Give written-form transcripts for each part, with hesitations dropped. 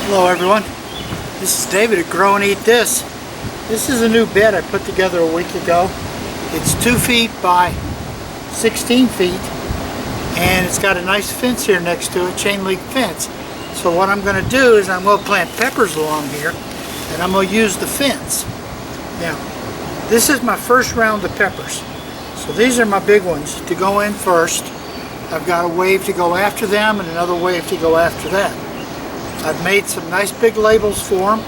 Hello everyone, this is David at Grow and Eat This. This is a new bed I put together a week ago. It's 2 feet by 16 feet and it's got a nice fence here next to it, chain link fence. So what I'm going to do is I'm going to plant peppers along here and I'm going to use the fence. Now this is my first round of peppers. So these are my big ones to go in first. I've got a wave to go after them and another wave to go after that. I've made some nice big labels for them,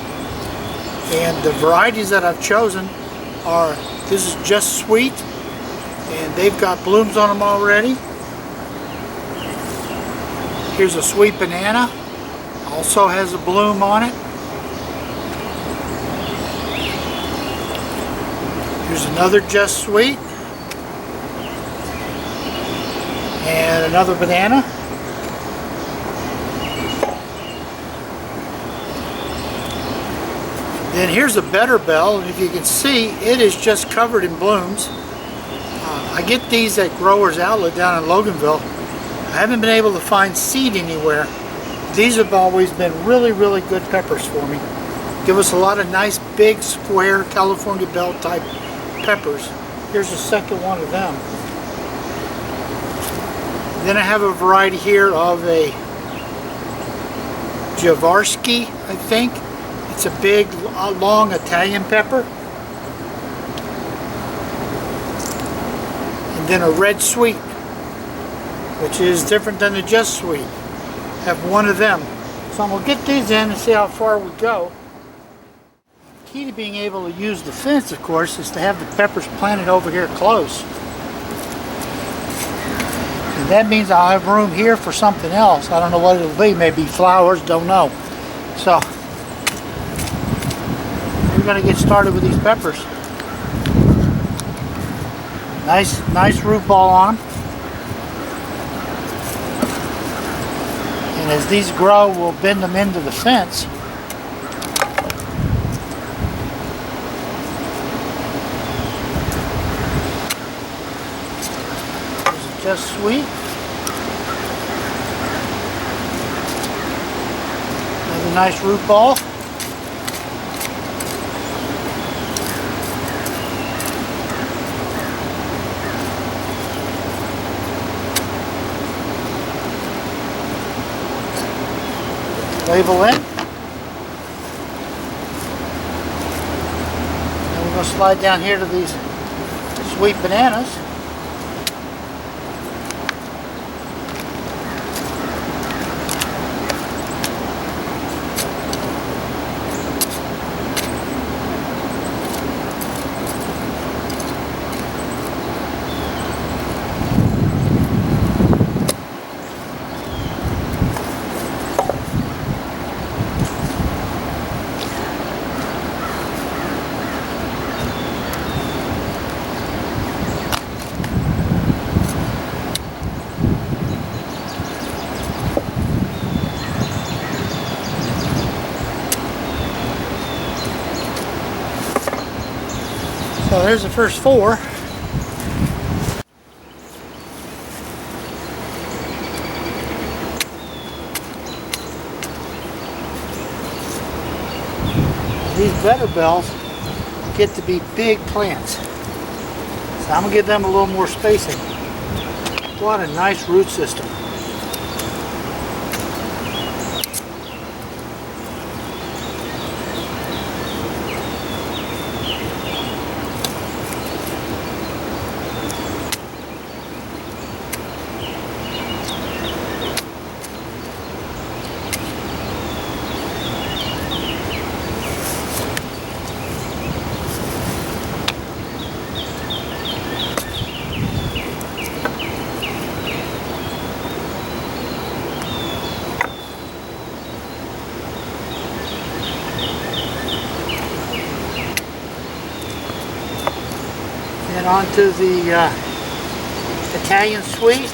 and the varieties that I've chosen are, this is Just Sweet, and they've got blooms on them already. Here's a sweet banana, also has a bloom on it. Here's another Just Sweet, and another banana. Then here's a better bell, and if you can see, it is just covered in blooms. I get these at Growers Outlet down in Loganville. I haven't been able to find seed anywhere. These have always been really good peppers for me. Give us a lot of nice big square California bell type peppers. Here's the second one of them. Then I have a variety here of a Javarski, I think. It's a big, long Italian pepper. And then a red sweet, which is different than the Just Sweet. Have one of them. So I'm going to get these in and see how far we go. The key to being able to use the fence, of course, is to have the peppers planted over here close. And that means I'll have room here for something else. I don't know what it'll be. Maybe flowers, don't know. So we're going to get started with these peppers. Nice root ball on them. And as these grow, we'll bend them into the fence. There's a Just Sweet. Another nice root ball. Label in. And we're going to slide down here to these sweet bananas. So there's the first 4. These better bells get to be big plants. So I'm going to give them a little more spacing. What a nice root system. And onto the Italian Sweet.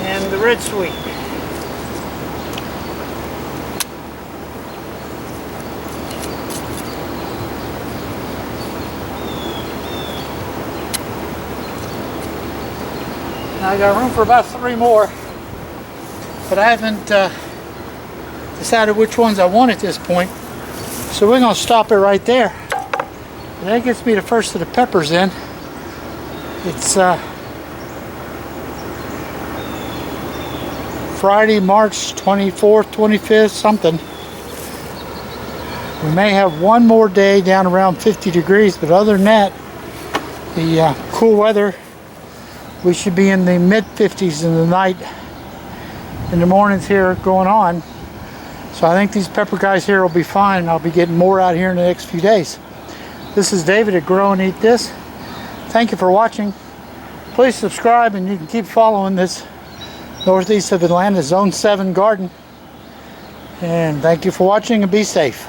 And the red sweet. Now I got room for about 3 more, but I haven't decided which ones I want at this point. So we're going to stop it right there. And that gets me the first of the peppers in. It's Friday, March 24th, 25th, something. We may have one more day down around 50 degrees, but other than that, the cool weather, we should be in the mid-50s in the night, in the mornings here going on. So I think these pepper guys here will be fine. I'll be getting more out here in the next few days. This is David at Grow and Eat This. Thank you for watching. Please subscribe, and you can keep following this northeast of Atlanta Zone 7 garden. And thank you for watching, and be safe.